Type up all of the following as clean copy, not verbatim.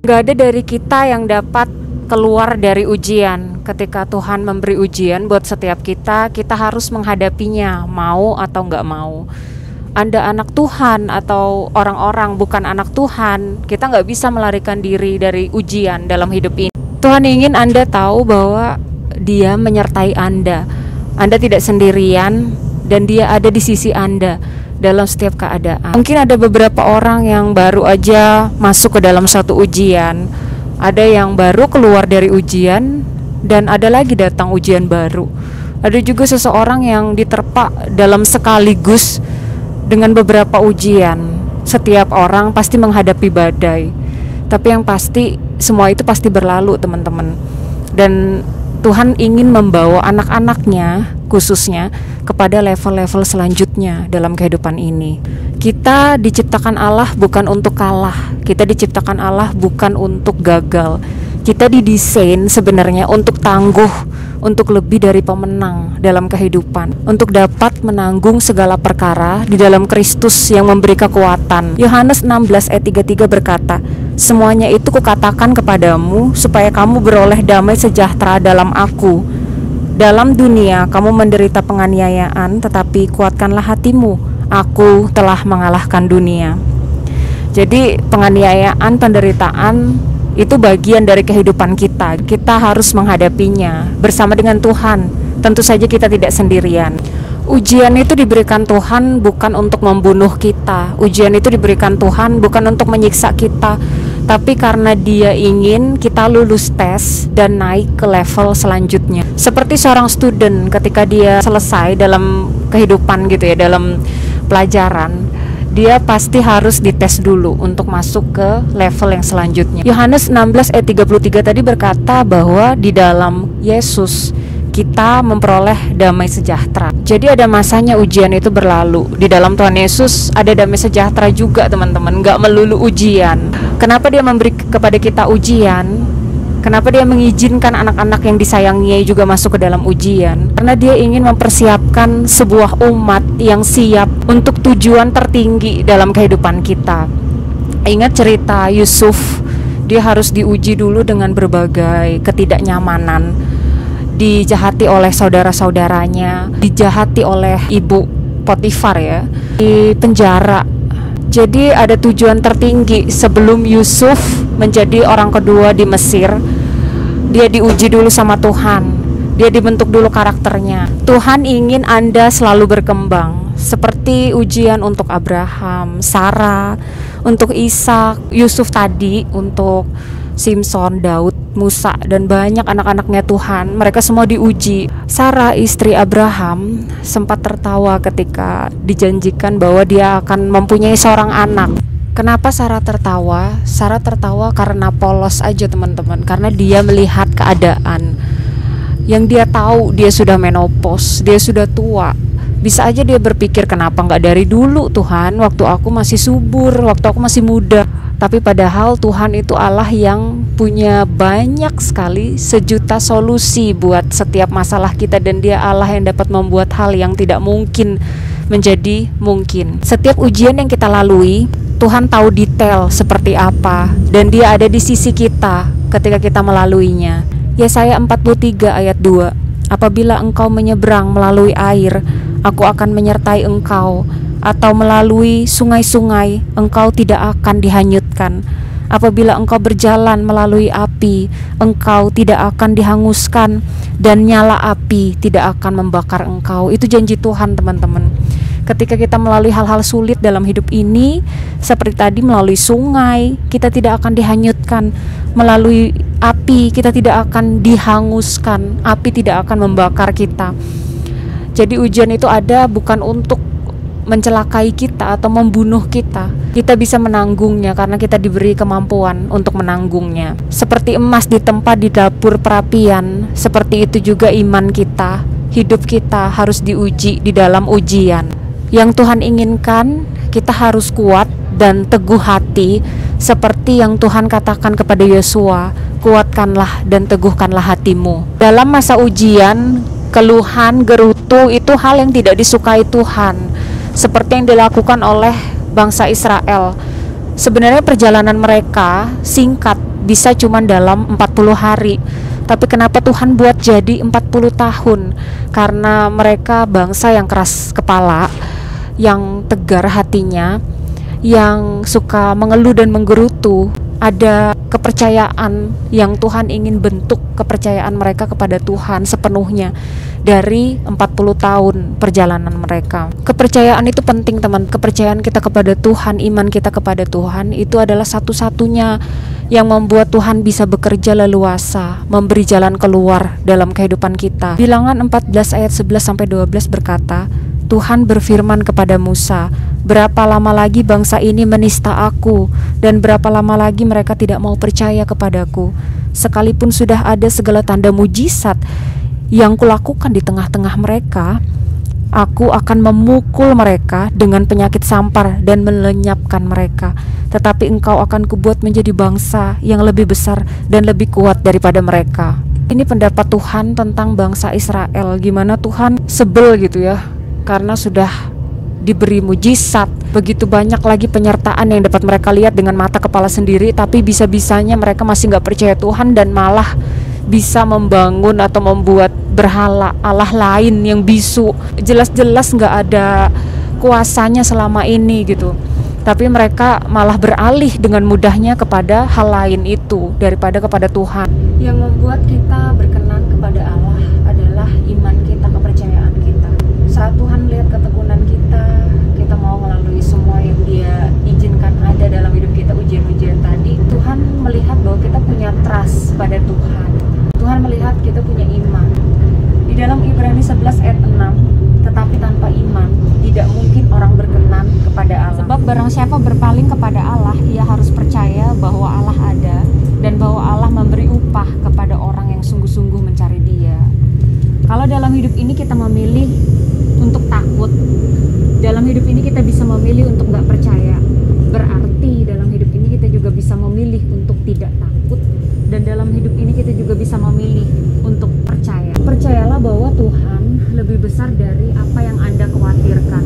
Gak ada dari kita yang dapat keluar dari ujian. Ketika Tuhan memberi ujian buat setiap kita, kita harus menghadapinya, mau atau gak mau. Anda anak Tuhan atau orang-orang bukan anak Tuhan, kita gak bisa melarikan diri dari ujian dalam hidup ini. Tuhan ingin Anda tahu bahwa Dia menyertai Anda. Anda tidak sendirian dan Dia ada di sisi Anda dalam setiap keadaan. Mungkin ada beberapa orang yang baru aja masuk ke dalam suatu ujian, ada yang baru keluar dari ujian, dan ada lagi datang ujian baru. Ada juga seseorang yang diterpa dalam sekaligus dengan beberapa ujian. Setiap orang pasti menghadapi badai, tapi yang pasti semua itu pasti berlalu, teman-teman. Dan Tuhan ingin membawa anak-anaknya khususnya kepada level-level selanjutnya dalam kehidupan ini. Kita diciptakan Allah bukan untuk kalah, kita diciptakan Allah bukan untuk gagal. Kita didesain sebenarnya untuk tangguh, untuk lebih dari pemenang dalam kehidupan, untuk dapat menanggung segala perkara di dalam Kristus yang memberi kekuatan. Yohanes 16 ayat 33 berkata, "Semuanya itu kukatakan kepadamu supaya kamu beroleh damai sejahtera dalam Aku. Dalam dunia kamu menderita penganiayaan, tetapi kuatkanlah hatimu. Aku telah mengalahkan dunia." Jadi penganiayaan, penderitaan itu bagian dari kehidupan kita. Kita harus menghadapinya bersama dengan Tuhan. Tentu saja kita tidak sendirian. Ujian itu diberikan Tuhan bukan untuk membunuh kita. Ujian itu diberikan Tuhan bukan untuk menyiksa kita, tapi karena Dia ingin kita lulus tes dan naik ke level selanjutnya. Seperti seorang student ketika dia selesai dalam kehidupan gitu ya, dalam pelajaran, dia pasti harus dites dulu untuk masuk ke level yang selanjutnya. Yohanes 16 ayat 33 tadi berkata bahwa di dalam Yesus kita memperoleh damai sejahtera. Jadi ada masanya ujian itu berlalu. Di dalam Tuhan Yesus ada damai sejahtera juga, teman-teman. Gak melulu ujian. Kenapa Dia memberi kepada kita ujian? Kenapa Dia mengizinkan anak-anak yang disayanginya juga masuk ke dalam ujian? Karena Dia ingin mempersiapkan sebuah umat yang siap untuk tujuan tertinggi dalam kehidupan kita. Ingat cerita Yusuf, dia harus diuji dulu dengan berbagai ketidaknyamanan. Dijahati oleh saudara-saudaranya, dijahati oleh ibu Potifar ya, di penjara. Jadi ada tujuan tertinggi sebelum Yusuf menjadi orang kedua di Mesir. Dia diuji dulu sama Tuhan. Dia dibentuk dulu karakternya. Tuhan ingin Anda selalu berkembang, seperti ujian untuk Abraham, Sarah, untuk Ishak, Yusuf tadi, untuk Simson, Daud, Musa, dan banyak anak-anaknya Tuhan. Mereka semua diuji. Sarah, istri Abraham, sempat tertawa ketika dijanjikan bahwa dia akan mempunyai seorang anak. Kenapa Sarah tertawa? Sarah tertawa karena polos aja, teman-teman. Karena dia melihat keadaan. Yang dia tahu, dia sudah menopause, dia sudah tua. Bisa aja dia berpikir, kenapa nggak dari dulu Tuhan, waktu aku masih subur, waktu aku masih muda. Tapi padahal Tuhan itu Allah yang punya banyak sekali, sejuta solusi buat setiap masalah kita. Dan Dia Allah yang dapat membuat hal yang tidak mungkin menjadi mungkin. Setiap ujian yang kita lalui, Tuhan tahu detail seperti apa, dan Dia ada di sisi kita ketika kita melaluinya. Yesaya 43 ayat 2, "Apabila engkau menyeberang melalui air, aku akan menyertai engkau, atau melalui sungai-sungai, engkau tidak akan dihanyutkan. Apabila engkau berjalan melalui api, engkau tidak akan dihanguskan, dan nyala api tidak akan membakar engkau." Itu janji Tuhan, teman-teman. Ketika kita melalui hal-hal sulit dalam hidup ini, seperti tadi melalui sungai, kita tidak akan dihanyutkan. Melalui api, kita tidak akan dihanguskan. Api tidak akan membakar kita. Jadi ujian itu ada bukan untuk mencelakai kita atau membunuh kita. Kita bisa menanggungnya karena kita diberi kemampuan untuk menanggungnya. Seperti emas ditempa di dapur perapian, seperti itu juga iman kita. Hidup kita harus diuji di dalam ujian. Yang Tuhan inginkan, kita harus kuat dan teguh hati, seperti yang Tuhan katakan kepada Yosua, "Kuatkanlah dan teguhkanlah hatimu." Dalam masa ujian, keluhan, gerutu itu hal yang tidak disukai Tuhan, seperti yang dilakukan oleh bangsa Israel. Sebenarnya perjalanan mereka singkat, bisa cuma dalam 40 hari. Tapi kenapa Tuhan buat jadi 40 tahun? Karena mereka bangsa yang keras kepala, yang tegar hatinya, yang suka mengeluh dan menggerutu. Ada kepercayaan yang Tuhan ingin bentuk kepercayaan mereka kepada Tuhan sepenuhnya dari 40 tahun perjalanan mereka. Kepercayaan itu penting, teman. Kepercayaan kita kepada Tuhan, iman kita kepada Tuhan itu adalah satu-satunya yang membuat Tuhan bisa bekerja leluasa, memberi jalan keluar dalam kehidupan kita. Bilangan 14 ayat 11 sampai 12 berkata, Tuhan berfirman kepada Musa, berapa lama lagi bangsa ini menista aku, dan berapa lama lagi mereka tidak mau percaya kepadaku, sekalipun sudah ada segala tanda mujizat yang kulakukan di tengah-tengah mereka. Aku akan memukul mereka dengan penyakit sampar dan melenyapkan mereka. Tetapi engkau akan kubuat menjadi bangsa yang lebih besar dan lebih kuat daripada mereka. Ini pendapat Tuhan tentang bangsa Israel. Gimana Tuhan sebel gitu ya, karena sudah diberi mujizat, begitu banyak lagi penyertaan yang dapat mereka lihat dengan mata kepala sendiri, tapi bisa-bisanya mereka masih gak percaya Tuhan dan malah bisa membangun atau membuat berhala Allah lain yang bisu. Jelas-jelas gak ada kuasanya selama ini gitu, tapi mereka malah beralih dengan mudahnya kepada hal lain itu daripada kepada Tuhan. Yang membuat kita berkenan kepada Allah adalah iman kita, kepercayaan kita. Saat Tuhan melihat ketekunan kita, kita mau melalui semua yang Dia izinkan ada dalam hidup kita, ujian-ujian tadi, Tuhan melihat bahwa kita punya trust pada Tuhan. Tuhan melihat kita punya iman. Di dalam Ibrani 11 ayat 6, tetapi tanpa iman tidak mungkin orang berkenan kepada Allah. Sebab barang siapa berpaling kepada Allah, ia harus percaya bahwa Allah ada dan bahwa Allah memberi upah kepada orang yang sungguh-sungguh mencari Dia. Kalau dalam hidup ini kita memilih untuk takut, dalam hidup ini kita bisa memilih untuk gak percaya, berarti dalam hidup ini kita juga bisa memilih untuk tidak takut, dan dalam hidup ini kita juga bisa memilih untuk percaya. Percayalah bahwa Tuhan lebih besar dari apa yang Anda khawatirkan.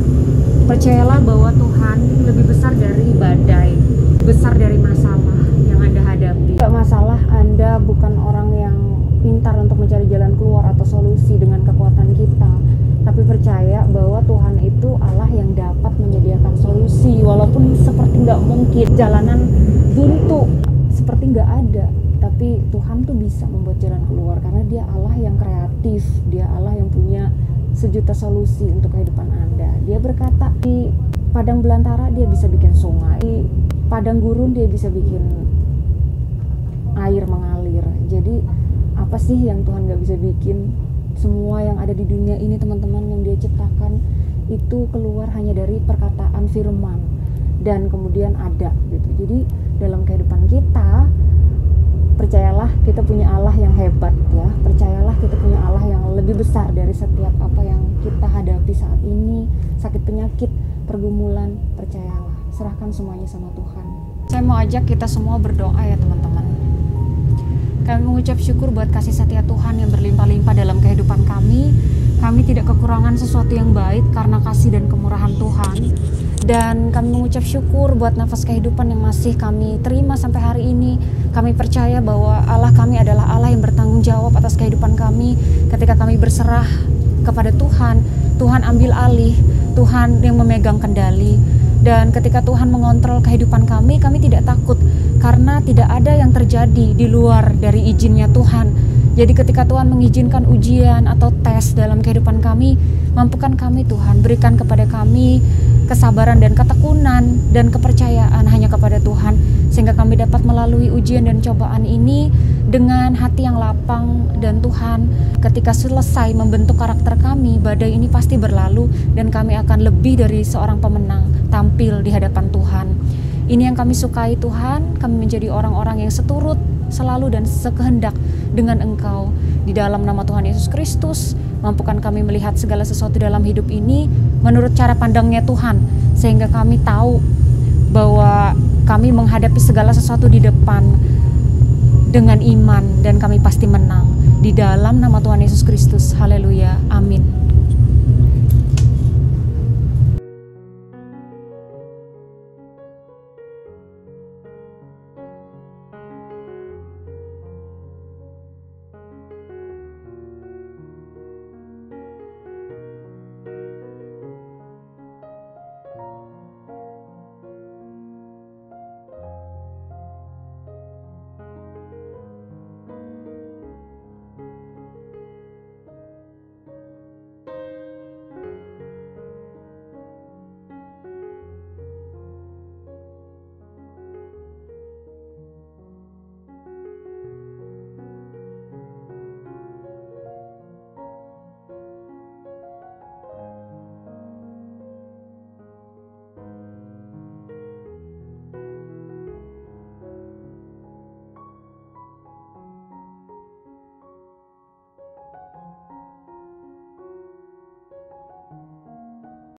Percayalah bahwa Tuhan lebih besar dari badai, besar dari masalah yang Anda hadapi. Gak masalah Anda bukan orang yang pintar untuk mencari jalan keluar atau solusi dengan kekuatan kita, tapi percaya bahwa Tuhan itu Allah yang dapat menyediakan solusi, walaupun seperti nggak mungkin, jalanan buntu seperti nggak ada, tapi Tuhan tuh bisa membuat jalan keluar karena Dia Allah yang kreatif, Dia Allah yang punya sejuta solusi untuk kehidupan Anda. Dia berkata di padang belantara Dia bisa bikin sungai, di padang gurun Dia bisa bikin air mengalir. Jadi apa sih yang Tuhan nggak bisa bikin? Semua yang ada di dunia ini, teman-teman, yang Dia ciptakan itu keluar hanya dari perkataan firman dan kemudian ada gitu. Jadi dalam kehidupan kita, percayalah kita punya Allah yang hebat ya. Percayalah kita punya Allah yang lebih besar dari setiap apa yang kita hadapi saat ini, sakit, penyakit, pergumulan. Percayalah, serahkan semuanya sama Tuhan. Saya mau ajak kita semua berdoa ya, teman-teman. Kami mengucap syukur buat kasih setia Tuhan yang berlimpah-limpah dalam kehidupan kami. Kami tidak kekurangan sesuatu yang baik karena kasih dan kemurahan Tuhan. Dan kami mengucap syukur buat nafas kehidupan yang masih kami terima sampai hari ini. Kami percaya bahwa Allah kami adalah Allah yang bertanggung jawab atas kehidupan kami. Ketika kami berserah kepada Tuhan, Tuhan ambil alih, Tuhan yang memegang kendali. Dan ketika Tuhan mengontrol kehidupan kami tidak takut karena tidak ada yang terjadi di luar dari izinnya Tuhan. Jadi ketika Tuhan mengizinkan ujian atau tes dalam kehidupan kami, mampukan kami Tuhan, berikan kepada kami kesabaran dan ketekunan dan kepercayaan hanya kepada Tuhan, sehingga kami dapat melalui ujian dan cobaan ini dengan hati yang lapang. Dan Tuhan, ketika selesai membentuk karakter kami, badai ini pasti berlalu dan kami akan lebih dari seorang pemenang tampil di hadapan Tuhan. Ini yang kami sukai Tuhan, kami menjadi orang-orang yang seturut selalu dan sekehendak dengan Engkau. Di dalam nama Tuhan Yesus Kristus, mampukan kami melihat segala sesuatu dalam hidup ini menurut cara pandangnya Tuhan, sehingga kami tahu bahwa kami menghadapi segala sesuatu di depan dengan iman dan kami pasti menang. Di dalam nama Tuhan Yesus Kristus, haleluya, amin.